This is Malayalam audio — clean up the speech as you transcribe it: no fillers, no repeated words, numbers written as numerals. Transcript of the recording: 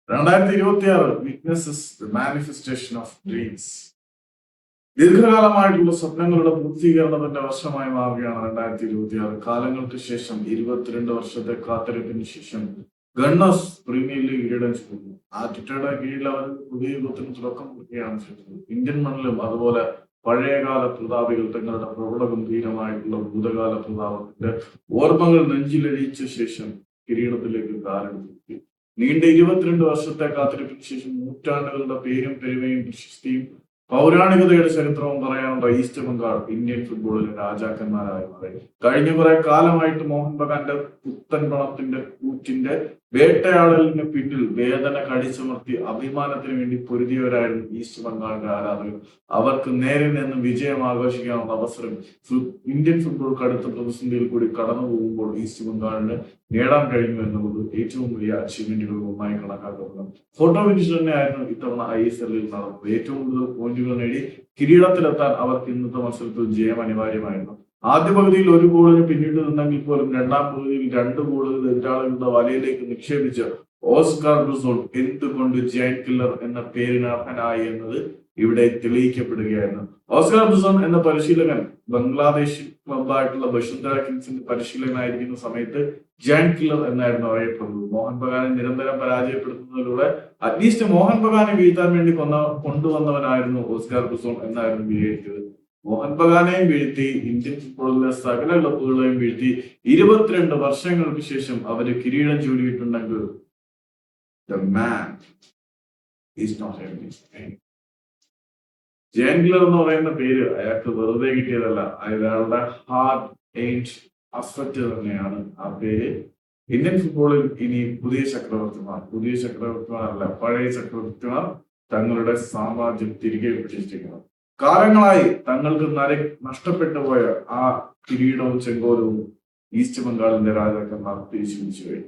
2026 witnesses the manifestation of dreams. ദീർഘകാലമായിട്ടുള്ള സ്വപ്നങ്ങളുടെ പൂർത്തീകരണത്തിന്റെ വർഷമായി മാറുകയാണ് 2026. കാലങ്ങൾക്ക് ശേഷം 22 വർഷത്തെ കാത്തിരിപ്പിന് ശേഷം ഗണ്ണേഴ്സ് പ്രീമിയർ ലീഗ് കിരീടം ചൂടുന്നു. ആറ്റിറ്റയുടെ കീഴിൽ അവർ പുതിയ യുഗത്തിന് തുടക്കം കുറിക്കുകയാണ് ചെയ്തത്. ഇന്ത്യൻ മണ്ണിലും അതുപോലെ പഴയകാല പ്രതാപികൾ തങ്ങളുടെ പ്രൗഢഗംഭീരമായിട്ടുള്ള ഭൂതകാല പ്രതാപത്തിന്റെ ഓർമ്മകൾ നെഞ്ചിലഴിച്ച ശേഷം കിരീടത്തിലേക്ക് കാലെടുത്തു. നീണ്ട 22 വർഷത്തെ കാത്തിരിപ്പിന് ശേഷം നൂറ്റാണ്ടുകളുടെ പേരും പെരുമയും പ്രശസ്തിയും പൗരാണികതയുടെ ചരിത്രവും പറയാനുള്ള ഈസ്റ്റ് ബംഗാൾ ഇന്ത്യൻ ഫുട്ബോളിലെ രാജാക്കന്മാരായി മാറി. കഴിഞ്ഞ കുറെ കാലമായിട്ട് മോഹൻ ബഗാന്റെ പുത്തൻ പണത്തിന്റെ കൂറ്റിന്റെ വേട്ടയാടലിന് പിന്നിൽ വേദന കടിച്ചമർത്തി അഭിമാനത്തിന് വേണ്ടി പൊരുതിയവരായിരുന്നു ഈസ്റ്റ് ബംഗാളിന്റെ ആരാധകർ. അവർക്ക് നേരെ നിന്ന് വിജയം ആഘോഷിക്കാനുള്ള അവസരം ഇന്ത്യൻ ഫുട്ബോൾ കടുത്ത പ്രതിസന്ധിയിൽ കൂടി കടന്നു പോകുമ്പോൾ ഈസ്റ്റ് ബംഗാളിന് നേടാൻ കഴിഞ്ഞു എന്നുള്ളത് ഏറ്റവും വലിയ അച്ചീവ്മെന്റുകളിൽ ഒന്നായി കണക്കാക്കപ്പെടുന്നു. ഫോട്ടോ ഫിനിഷ് തന്നെയായിരുന്നു ഇത്തവണ ISL നടന്നത്. ഏറ്റവും കൂടുതൽ പോയിന്റുകൾ നേടി കിരീടത്തിലെത്താൻ അവർക്ക് ഇന്നത്തെ മത്സരത്തിൽ ജയം അനിവാര്യമായിരുന്നു. ആദ്യ പകുതിയിൽ ഒരു ഗോളിന് പിന്നീട് നിന്നെങ്കിൽ പോലും രണ്ടാം പകുതിയിൽ 2 ഗോളുകൾ എതിരാളികളുടെ വലയിലേക്ക് നിക്ഷേപിച്ച് ഓസ്കാർ ബ്രിസോൾ എന്തുകൊണ്ട് ജയന്റ് കില്ലർ എന്ന പേരിന് അർഹനായി എന്നത് ഇവിടെ തെളിയിക്കപ്പെടുകയായിരുന്നു. ഓസ്കാർ ബ്രിസോൾ എന്ന പരിശീലകൻ ബംഗ്ലാദേശ് ക്ലബായിട്ടുള്ള ബസുന്ധര കിങ്സിന്റെ പരിശീലകനായിരിക്കുന്ന സമയത്ത് ജയന്റ് കില്ലർ എന്നായിരുന്നു അറിയപ്പെടുന്നത്. മോഹൻ ബഗാനെ നിരന്തരം പരാജയപ്പെടുത്തുന്നതിലൂടെ അറ്റ്ലീസ്റ്റ് മോഹൻ ബഗാനെ വീഴ്ത്താൻ വേണ്ടി കൊണ്ടുവന്നവനായിരുന്നു ഓസ്കാർ ബ്രിസോൾ എന്നായിരുന്നു വിലയിരുത്തിയത്. മോഹൻ ബഗാനെയും വീഴ്ത്തി ഇന്ത്യൻ ഫുട്ബോളിലെ സകല ക്ലബുകളെയും വീഴ്ത്തി 22 വർഷങ്ങൾക്ക് ശേഷം അവര് കിരീടം ചൂടിയിട്ടുണ്ടെങ്കിൽ ജയന്റ് കില്ലർ എന്ന് പറയുന്ന പേര് അയാൾക്ക് വെറുതെ കിട്ടിയതല്ല, അയാളുടെ ഹാർഡ് ഏൺഡ് അസറ്റ് തന്നെയാണ് ആ പേര്. ഇന്ത്യൻ ഫുട്ബോളിൽ ഇനി പുതിയ ചക്രവർത്തിമാരല്ല പഴയ ചക്രവർത്തിമാർ തങ്ങളുടെ സാമ്രാജ്യം തിരികെ പിടിച്ചിരിക്കണം. കാലങ്ങളായി തങ്ങൾക്ക് നഷ്ടപ്പെട്ടു പോയ ആ കിരീടവും ചെങ്കോലവും ഈസ്റ്റ് ബംഗാളിന്റെ രാജാക്കന്മാർ തിരിച്ചു പിടിച്ചു കഴിഞ്ഞു.